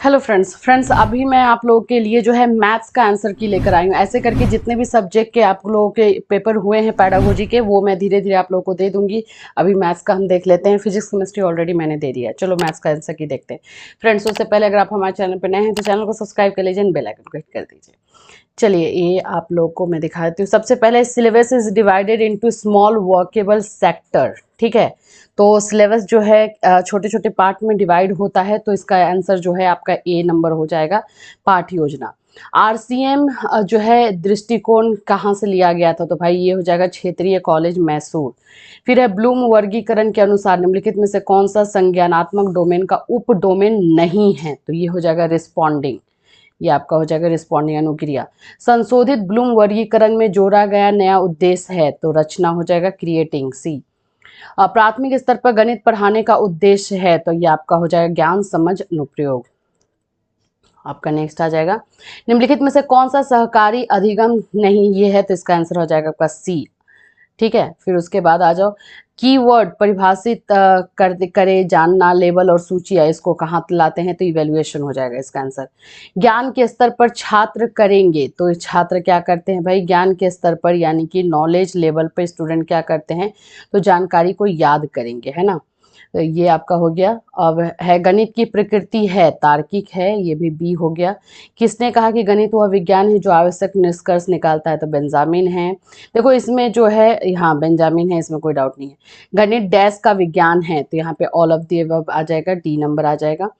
Hello friends अभी मैं आप लोगों के लिए जो है मैथ्स का आंसर की लेकर आई हूँ। ऐसे करके जितने भी सब्जेक्ट के आप लोगों के पेपर हुए हैं पेडागोजी के, वो मैं धीरे धीरे आप लोगों को दे दूंगी। अभी मैथ्स का हम देख लेते हैं। फिजिक्स केमिस्ट्री ऑलरेडी मैंने दे दिया है। चलो मैथ्स का आंसर की देखते हैं। फ्रेंड्स उससे पहले अगर आप हमारे चैनल पर नए हैं तो चैनल को सब्सक्राइब कर लीजिए, बेल आइकन को हिट कर दीजिए। चलिए ये आप लोगों को मैं दिखा देती हूँ। सबसे पहले syllabus is divided into small workable sector. ठीक है, तो सिलेबस जो है छोटे छोटे पार्ट में डिवाइड होता है, तो इसका आंसर जो है आपका ए नंबर हो जाएगा, पाठ योजना। आरसीएम जो है दृष्टिकोण कहाँ से लिया गया था, तो भाई ये हो जाएगा क्षेत्रीय कॉलेज मैसूर। फिर है ब्लूम वर्गीकरण के अनुसार निम्नलिखित में से कौन सा संज्ञानात्मक डोमेन का उप डोमेन नहीं है, तो ये हो जाएगा रिस्पॉन्डिंग। ये आपका हो जाएगा रिस्पॉन्डिंग अनुक्रिया। संशोधित ब्लूम वर्गीकरण में जोड़ा गया नया उद्देश्य है, तो रचना हो जाएगा क्रिएटिंग, सी। प्राथमिक स्तर पर गणित पढ़ाने का उद्देश्य है, तो ये आपका हो जाएगा ज्ञान समझ अनुप्रयोग। आपका नेक्स्ट आ जाएगा निम्नलिखित में से कौन सा सहकारी अधिगम नहीं, ये है, तो इसका आंसर हो जाएगा आपका सी। ठीक है, फिर उसके बाद आ जाओ कीवर्ड परिभाषित करे जानना, लेबल और सूचियाँ इसको कहाँ लाते हैं, तो इवेल्युएशन हो जाएगा इसका आंसर। ज्ञान के स्तर पर छात्र करेंगे, तो छात्र क्या करते हैं भाई, ज्ञान के स्तर पर यानी कि नॉलेज लेवल पर स्टूडेंट क्या करते हैं, तो जानकारी को याद करेंगे, है ना। तो ये आपका हो गया। अब है गणित की प्रकृति है तार्किक है, ये भी बी हो गया। किसने कहा कि गणित वह विज्ञान है जो आवश्यक निष्कर्ष निकालता है, तो बेंजामिन है। देखो इसमें जो है, हाँ बेंजामिन है, इसमें कोई डाउट नहीं है। गणित डैश का विज्ञान है, तो यहाँ पे ऑल ऑफ दी अबव आ जाएगा, डी नंबर आ जाएगा।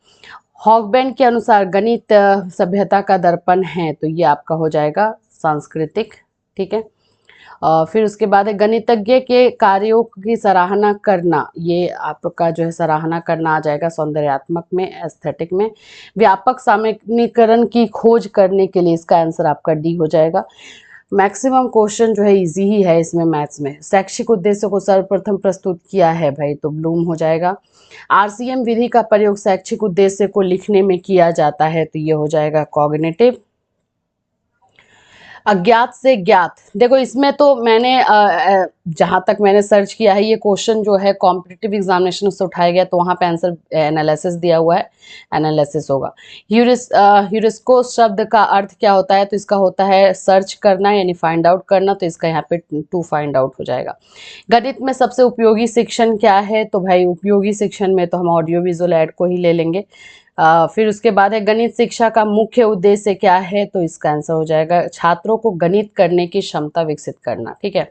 हॉगबैंड के अनुसार गणित सभ्यता का दर्पण है, तो ये आपका हो जाएगा सांस्कृतिक। ठीक है, फिर उसके बाद है गणितज्ञ के कार्यों की सराहना करना, ये आपका जो है सराहना करना आ जाएगा सौंदर्यात्मक में, एस्थेटिक में। व्यापक सामान्यीकरण की खोज करने के लिए इसका आंसर आपका डी हो जाएगा। मैक्सिमम क्वेश्चन जो है इजी ही है इसमें मैथ्स में। शैक्षिक उद्देश्य को सर्वप्रथम प्रस्तुत किया है भाई, तो ब्लूम हो जाएगा। आरसीएम विधि का प्रयोग शैक्षिक उद्देश्य को लिखने में किया जाता है, तो ये हो जाएगा कॉग्निटिव। अज्ञात से ज्ञात, देखो इसमें तो मैंने जहाँ तक मैंने सर्च किया है, ये क्वेश्चन जो है कॉम्पिटिटिव एग्जामिनेशन से उठाया गया, तो वहाँ पे आंसर एनालिसिस दिया हुआ है, एनालिसिस होगा। ह्यूरिस्को शब्द का अर्थ क्या होता है, तो इसका होता है सर्च करना यानी फाइंड आउट करना, तो इसका यहाँ पे टू फाइंड आउट हो जाएगा। गणित में सबसे उपयोगी शिक्षण क्या है, तो भाई उपयोगी शिक्षण में तो हम ऑडियो विजुअल ऐड को ही ले लेंगे। फिर उसके बाद है गणित शिक्षा का मुख्य उद्देश्य क्या है, तो इसका आंसर हो जाएगा छात्रों को गणित करने की क्षमता विकसित करना। ठीक है,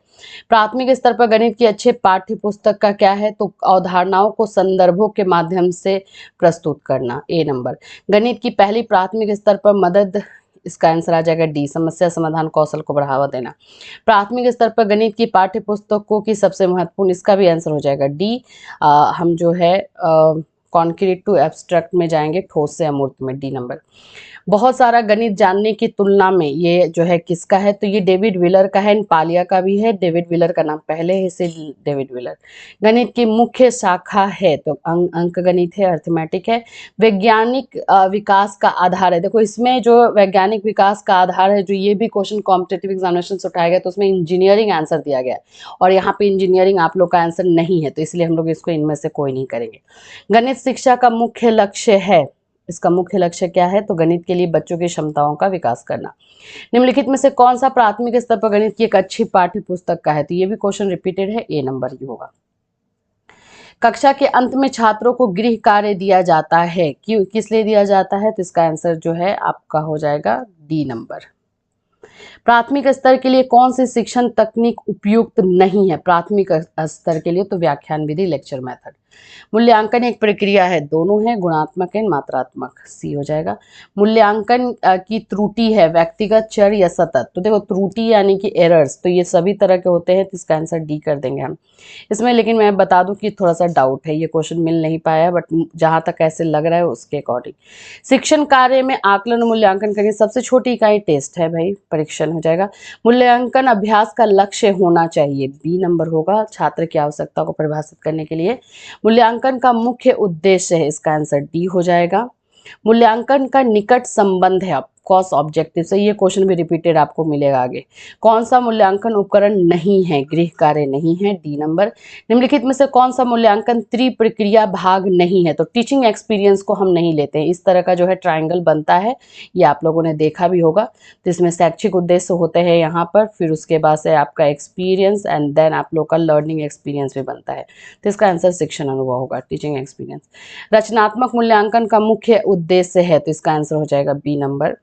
प्राथमिक स्तर पर गणित की अच्छे पाठ्य पुस्तक का क्या है, तो अवधारणाओं को संदर्भों के माध्यम से प्रस्तुत करना, ए नंबर। गणित की पहली प्राथमिक स्तर पर मदद, इसका आंसर आ जाएगा डी, समस्या समाधान कौशल को बढ़ावा देना। प्राथमिक स्तर पर गणित की पाठ्य पुस्तकों की सबसे महत्वपूर्ण, इसका भी आंसर हो जाएगा डी। हम जो है कॉन्क्रीट टू एब्स्ट्रैक्ट में जाएंगे, ठोस से अमूर्त में, डी नंबर। बहुत सारा गणित जानने की तुलना में, ये जो है किसका है, तो ये डेविड व्हीलर का है, पालिया का भी है। डेविड व्हीलर का नाम पहले है, इसे डेविड व्हीलर। गणित की मुख्य शाखा है, तो अंक गणित है, अर्थमेटिक है। वैज्ञानिक विकास का आधार है, देखो इसमें जो वैज्ञानिक विकास का आधार है, जो ये भी क्वेश्चन कॉम्पिटेटिव एग्जामिनेशन से उठाया गया, तो उसमें इंजीनियरिंग आंसर दिया गया है, और यहाँ पे इंजीनियरिंग आप लोग का आंसर नहीं है, तो इसलिए हम लोग इसको इनमें से कोई नहीं करेंगे। गणित शिक्षा का मुख्य लक्ष्य है, इसका मुख्य लक्ष्य क्या है, तो गणित के लिए बच्चों की क्षमताओं का विकास करना। निम्नलिखित में से कौन सा प्राथमिक स्तर पर गणित की एक अच्छी पाठ्य पुस्तक का है, तो ये भी क्वेश्चन रिपीटेड है, ए नंबर ही होगा। कक्षा के अंत में छात्रों को गृह कार्य दिया जाता है, क्यों, किस लिए दिया जाता है, तो इसका आंसर जो है आपका हो जाएगा डी नंबर। प्राथमिक स्तर के लिए कौन सी शिक्षण तकनीक उपयुक्त नहीं है, प्राथमिक स्तर के लिए तो व्याख्यान विधि, लेक्चर मेथड। मूल्यांकन एक प्रक्रिया है, दोनों है, गुणात्मक है मात्रात्मक, सी हो जाएगा। मूल्यांकन की त्रुटि है व्यक्तिगत, चर या सतत, तो देखो त्रुटि यानी कि एरर्स, तो ये सभी तरह के होते हैं, तो इसका आंसर डी कर देंगे हम इसमें। लेकिन मैं बता दूं कि थोड़ा सा डाउट है, ये क्वेश्चन मिल नहीं पाया, बट जहां तक ऐसे लग रहा है उसके अकॉर्डिंग। शिक्षण कार्य में आकलन मूल्यांकन करके सबसे छोटी इकाई टेस्ट है भाई, परीक्षण हो जाएगा। मूल्यांकन अभ्यास का लक्ष्य होना चाहिए, बी नंबर होगा, छात्र की आवश्यकता को परिभाषित करने के लिए। मूल्यांकन का मुख्य उद्देश्य है, इसका आंसर डी हो जाएगा। मूल्यांकन का निकट संबंध है, कॉस्ट ऑब्जेक्टिव से, ये क्वेश्चन भी रिपीटेड आपको मिलेगा आगे। कौन सा मूल्यांकन उपकरण नहीं है, गृह कार्य नहीं है, डी नंबर। निम्नलिखित में से कौन सा मूल्यांकन त्रिप्रक्रिया भाग नहीं है, तो टीचिंग एक्सपीरियंस को हम नहीं लेते हैं। इस तरह का जो है ट्रायंगल बनता है, ये आप लोगों ने देखा भी होगा। तो इसमें शैक्षिक उद्देश्य होते हैं यहाँ पर, फिर उसके बाद से आपका एक्सपीरियंस एंड देन आप लोग का लर्निंग एक्सपीरियंस भी बनता है। तो इसका आंसर शिक्षण अनुभव होगा, टीचिंग एक्सपीरियंस। रचनात्मक मूल्यांकन का मुख्य उद्देश्य है, तो इसका आंसर हो जाएगा बी नंबर।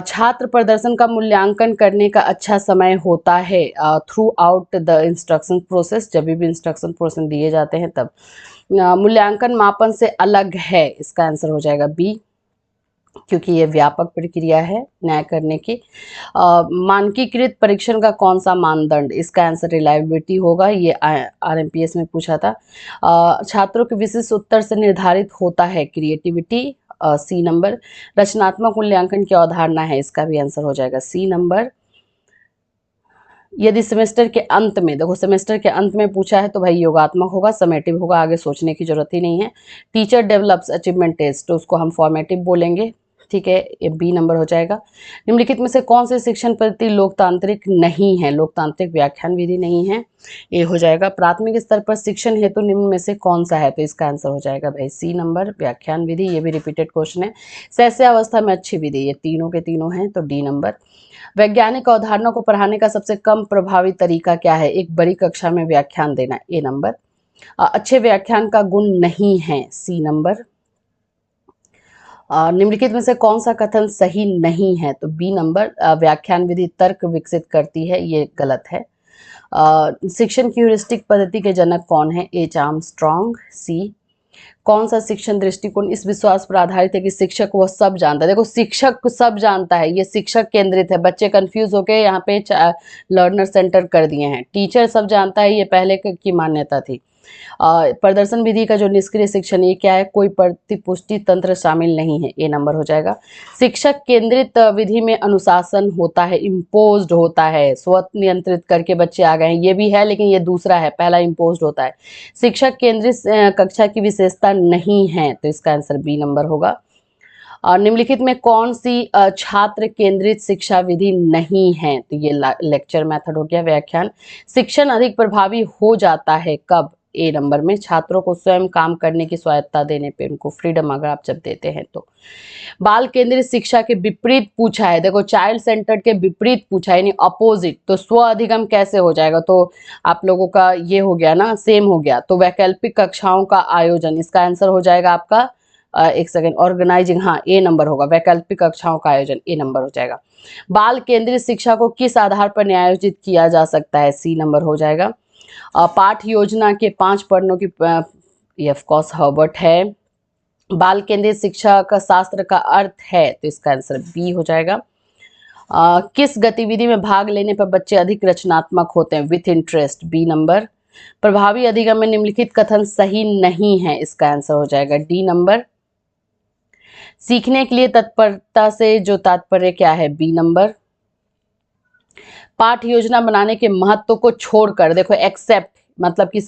छात्र प्रदर्शन का मूल्यांकन करने का अच्छा समय होता है through out the instruction process, जब भी इंस्ट्रक्शन प्रोसेस दिए जाते हैं तब। मूल्यांकन मापन से अलग है, इसका आंसर हो जाएगा बी, क्योंकि ये व्यापक प्रक्रिया है न्याय करने की। मानकीकृत परीक्षण का कौन सा मानदंड, इसका आंसर रिलायबिलिटी होगा, ये आरएमपीएस में पूछा था। छात्रों के विशिष्ट उत्तर से निर्धारित होता है क्रिएटिविटी, सी नंबर। रचनात्मक मूल्यांकन की अवधारणा है, इसका भी आंसर हो जाएगा सी नंबर। यदि सेमेस्टर के अंत में, देखो सेमेस्टर के अंत में पूछा है तो भाई योगात्मक होगा, समेटिव होगा, आगे सोचने की जरूरत ही नहीं है। टीचर डेवलप्स अचीवमेंट टेस्ट, तो उसको हम फॉर्मेटिव बोलेंगे, ठीक है, ये बी नंबर हो जाएगा। निम्नलिखित में से कौन से शिक्षण पद्धति लोकतांत्रिक नहीं है, लोकतांत्रिक व्याख्यान विधि नहीं है, ये हो जाएगा। प्राथमिक स्तर पर शिक्षण हेतु निम्न में से कौन सा है, तो इसका आंसर हो जाएगा भाई सी नंबर, व्याख्यान विधि, ये भी रिपीटेड क्वेश्चन है। शैशवावस्था में अच्छी विधि, ये तीनों के तीनों हैं, तो डी नंबर। वैज्ञानिक अवधारणा को पढ़ाने का सबसे कम प्रभावी तरीका क्या है, एक बड़ी कक्षा में व्याख्यान देना, ए नंबर। अच्छे व्याख्यान का गुण नहीं है, सी नंबर। निम्नलिखित में से कौन सा कथन सही नहीं है, तो बी नंबर। व्याख्यान विधि तर्क विकसित करती है, ये गलत है। शिक्षण की ह्यूरिस्टिक पद्धति के जनक कौन है, एच आर्मस्ट्रॉन्ग, सी। कौन सा शिक्षण दृष्टिकोण इस विश्वास पर आधारित है कि शिक्षक वह सब जानता है, देखो शिक्षक सब जानता है, ये शिक्षक केंद्रित है, बच्चे कंफ्यूज होके यहाँ पे लर्नर सेंटर कर दिए हैं। टीचर सब जानता है, ये पहले की मान्यता थी। प्रदर्शन विधि का जो निष्क्रिय शिक्षण, ये क्या है, कोई प्रतिपुष्टि तंत्र शामिल नहीं है, ए नंबर हो जाएगा। शिक्षक केंद्रित विधि में अनुशासन होता है, इम्पोज्ड होता है, स्वतः नियंत्रित करके बच्चे आ गए हैं, ये भी है लेकिन ये दूसरा है, पहला इम्पोज्ड होता है। शिक्षक केंद्रित कक्षा की विशेषता नहीं है, तो इसका आंसर बी नंबर होगा। और निम्नलिखित में कौन सी छात्र केंद्रित शिक्षा विधि नहीं है, तो ये लेक्चर मेथड हो गया, व्याख्यान। शिक्षण अधिक प्रभावी हो जाता है कब, ए नंबर में, छात्रों को स्वयं काम करने की स्वायत्ता देने पे, उनको फ्रीडम अगर आप जब देते हैं तो। बाल केंद्रित शिक्षा के विपरीत पूछा है, देखो चाइल्ड सेंटर्ड के विपरीत पूछा है, यानी अपोजिट, तो स्व अधिगम कैसे हो जाएगा, तो आप लोगों का ये हो गया ना, सेम हो गया, तो वैकल्पिक कक्षाओं का आयोजन, इसका आंसर हो जाएगा आपका एक सेकेंड, ऑर्गेनाइजिंग, हाँ ए नंबर होगा, वैकल्पिक कक्षाओं का आयोजन, ए नंबर हो जाएगा। बाल केंद्रित शिक्षा को किस आधार पर न्यायोजित किया जा सकता है, सी नंबर हो जाएगा। पाठ योजना के 5 पढ़नों की, ये ऑफ कोर्स हर्बर्ट है। बाल केंद्रित शिक्षा का शास्त्र का अर्थ है, तो इसका आंसर बी हो जाएगा। किस गतिविधि में भाग लेने पर बच्चे अधिक रचनात्मक होते हैं, विथ इंटरेस्ट, बी नंबर। प्रभावी अधिगम में निम्नलिखित कथन सही नहीं है, इसका आंसर हो जाएगा डी नंबर। सीखने के लिए तत्परता से जो तात्पर्य क्या है, बी नंबर। पाठ योजना बनाने के महत्व को छोड़कर, देखो एक्सेप्ट मतलब कि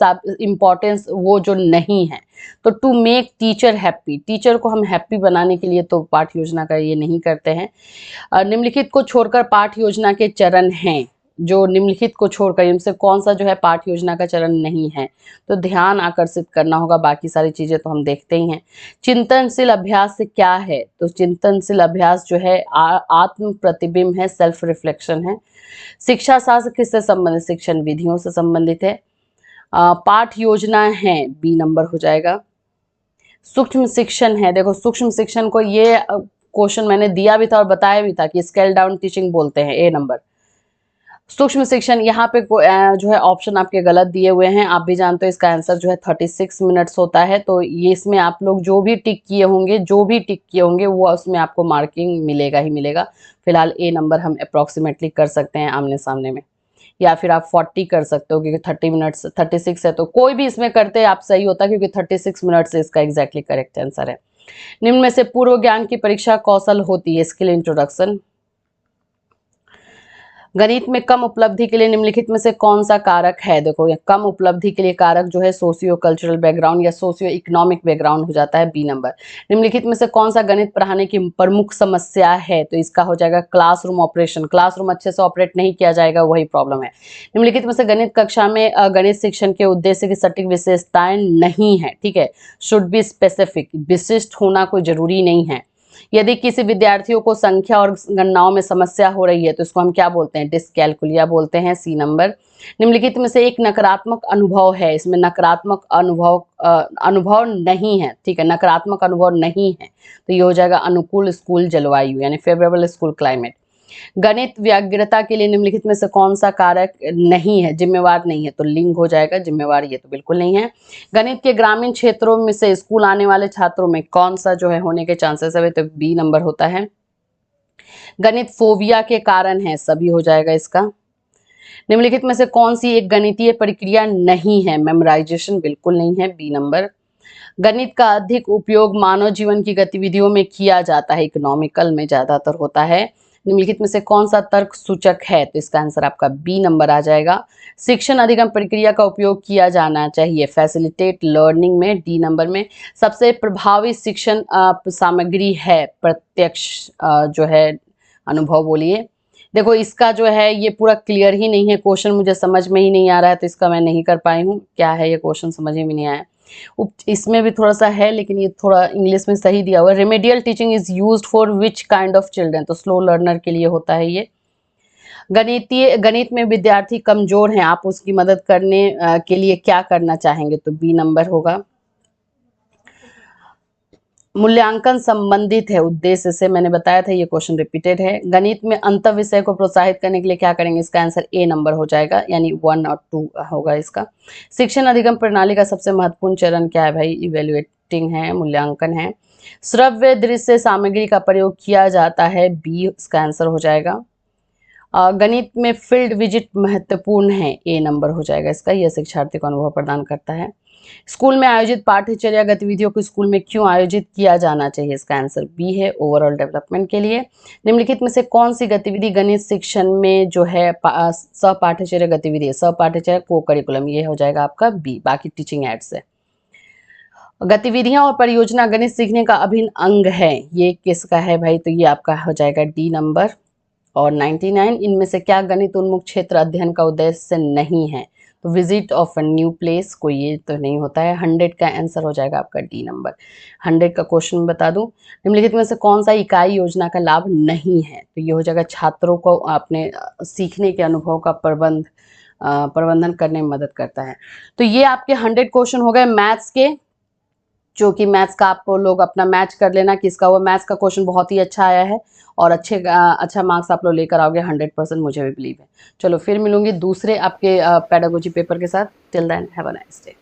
इम्पोर्टेंस वो जो नहीं है, तो to make teacher happy, teacher को हम हैप्पी बनाने के लिए तो पाठ योजना का ये नहीं करते हैं। निम्नलिखित को छोड़कर पाठ योजना के चरण हैं, जो निम्नलिखित को छोड़कर इनसे कौन सा जो है पाठ योजना का चरण नहीं है, तो ध्यान आकर्षित करना होगा, बाकी सारी चीजें तो हम देखते ही हैं। चिंतनशील अभ्यास से क्या है, तो चिंतनशील अभ्यास जो है आत्म प्रतिबिंब है, सेल्फ रिफ्लेक्शन है। शिक्षा शास्त्र किससे संबंधित, शिक्षण विधियों से संबंधित है। पाठ योजना है, बी नंबर हो जाएगा। सूक्ष्म शिक्षण है, देखो सूक्ष्म शिक्षण को ये क्वेश्चन मैंने दिया भी था और बताया भी था कि स्केल डाउन टीचिंग बोलते हैं, ए नंबर। सूक्ष्म शिक्षण, यहाँ पे जो है ऑप्शन आपके गलत दिए हुए हैं, आप भी जानते हो इसका आंसर जो है 36 मिनट्स होता है, तो ये इसमें आप लोग जो भी टिक किए होंगे वो उसमें आपको मार्किंग मिलेगा ही मिलेगा। फिलहाल ए नंबर हम अप्रॉक्सीमेटली कर सकते हैं आमने सामने में, या फिर आप 40 कर सकते हो क्योंकि 30 मिनट्स 36 है, तो कोई भी इसमें करते आप सही होता क्योंकि 36 मिनट्स इसका एग्जैक्टली करेक्ट आंसर है। निम्न में से पूर्व ज्ञान की परीक्षा कौशल होती है, स्किल इंट्रोडक्शन। गणित में कम उपलब्धि के लिए निम्नलिखित में से कौन सा कारक है? देखो ये कम उपलब्धि के लिए कारक जो है सोशियो कल्चरल बैकग्राउंड या सोशियो इकोनॉमिक बैकग्राउंड हो जाता है, बी नंबर। निम्नलिखित में से कौन सा गणित पढ़ाने की प्रमुख समस्या है? तो इसका हो जाएगा क्लासरूम ऑपरेशन, क्लासरूम अच्छे से ऑपरेट नहीं किया जाएगा, वही प्रॉब्लम है। निम्नलिखित में से गणित कक्षा में गणित शिक्षण के उद्देश्य की सटीक विशेषताएं नहीं है, ठीक है, शुड बी स्पेसिफिक, विशिष्ट होना कोई जरूरी नहीं है। यदि किसी विद्यार्थियों को संख्या और गणनाओं में समस्या हो रही है तो इसको हम क्या बोलते हैं? डिसकैलकुलिया बोलते हैं, सी नंबर। निम्नलिखित में से एक नकारात्मक अनुभव है, इसमें नकारात्मक अनुभव नहीं है, ठीक है, नकारात्मक अनुभव नहीं है, तो ये हो जाएगा अनुकूल स्कूल जलवायु यानी फेवरेबल स्कूल क्लाइमेट। गणित व्याग्रता के लिए निम्नलिखित में से कौन सा कारक नहीं है, जिम्मेवार नहीं है, तो लिंग हो जाएगा, जिम्मेवार ये तो बिल्कुल नहीं है। गणित के ग्रामीण क्षेत्रों में से स्कूल आने वाले छात्रों में कौन सा जो है होने के चांसेस है, तो बी नंबर होता है। गणित फोबिया के कारण है, सभी हो जाएगा इसका। निम्नलिखित में से कौन सी एक गणितीय प्रक्रिया नहीं है? मेमोराइजेशन बिल्कुल नहीं है, बी नंबर। गणित का अधिक उपयोग मानव जीवन की गतिविधियों में किया जाता है, इकोनॉमिकल में ज्यादातर होता है। निम्नलिखित में से कौन सा तर्क सूचक है? तो इसका आंसर आपका बी नंबर आ जाएगा। शिक्षण अधिगम प्रक्रिया का उपयोग किया जाना चाहिए, फैसिलिटेट लर्निंग में, डी नंबर में। सबसे प्रभावी शिक्षण सामग्री है प्रत्यक्ष जो है अनुभव, बोलिए। देखो इसका जो है ये पूरा क्लियर ही नहीं है, क्वेश्चन मुझे समझ में ही नहीं आ रहा है, तो इसका मैं नहीं कर पाई हूँ। क्या है ये क्वेश्चन, समझ में नहीं आया। इसमें भी थोड़ा सा है लेकिन ये थोड़ा इंग्लिश में सही दिया हुआ है। Remedial teaching is used for which kind of children, तो स्लो लर्नर के लिए होता है ये। गणित में विद्यार्थी कमजोर हैं, आप उसकी मदद करने के लिए क्या करना चाहेंगे? तो बी नंबर होगा। मूल्यांकन संबंधित है उद्देश्य से, मैंने बताया था, ये क्वेश्चन रिपीटेड है। गणित में अंतर विषय को प्रोत्साहित करने के लिए क्या करेंगे? इसका आंसर ए नंबर हो जाएगा, यानी 1 और 2 होगा इसका। शिक्षण अधिगम प्रणाली का सबसे महत्वपूर्ण चरण क्या है भाई? इवेल्युएटिंग है, मूल्यांकन है। श्रव्य दृश्य सामग्री का प्रयोग किया जाता है, बी इसका आंसर हो जाएगा। गणित में फील्ड विजिट महत्वपूर्ण है, ए नंबर हो जाएगा इसका, यह शिक्षार्थी को अनुभव प्रदान करता है। स्कूल में आयोजित पाठ्यचर्या गतिविधियों को स्कूल में क्यों आयोजित किया जाना चाहिए? इसका आंसर बी है, ओवरऑल डेवलपमेंट के लिए। निम्नलिखित में से कौन सी गतिविधि गणित शिक्षण में जो है सपाठ्यचर्या गतिविधि है? सपाठ्यचर्या को करिकुलम, ये हो जाएगा आपका बी, बाकी टीचिंग एड्स है। गतिविधियां और परियोजना गणित सीखने का अभिन्न अंग है, ये किसका है भाई? तो ये आपका हो जाएगा डी नंबर। और 99 इनमें से क्या गणित उन्मुख क्षेत्र अध्ययन का उद्देश्य नहीं है? तो visit of a new place, कोई ये तो नहीं होता है। 100 का आंसर हो जाएगा आपका डी नंबर। 100 का क्वेश्चन बता दूं, निम्नलिखित में से कौन सा इकाई योजना का लाभ नहीं है? तो ये हो जाएगा छात्रों को अपने सीखने के अनुभव का प्रबंधन करने में मदद करता है। तो ये आपके 100 क्वेश्चन हो गए मैथ्स के, जो कि मैथ्स का आप लोग अपना मैच कर लेना किसका हुआ। मैथ्स का क्वेश्चन बहुत ही अच्छा आया है और अच्छा मार्क्स आप लोग लेकर आओगे 100%, मुझे भी बिलीव है। चलो फिर मिलूंगी दूसरे आपके पेडागोजी पेपर के साथ। Till then have a nice day.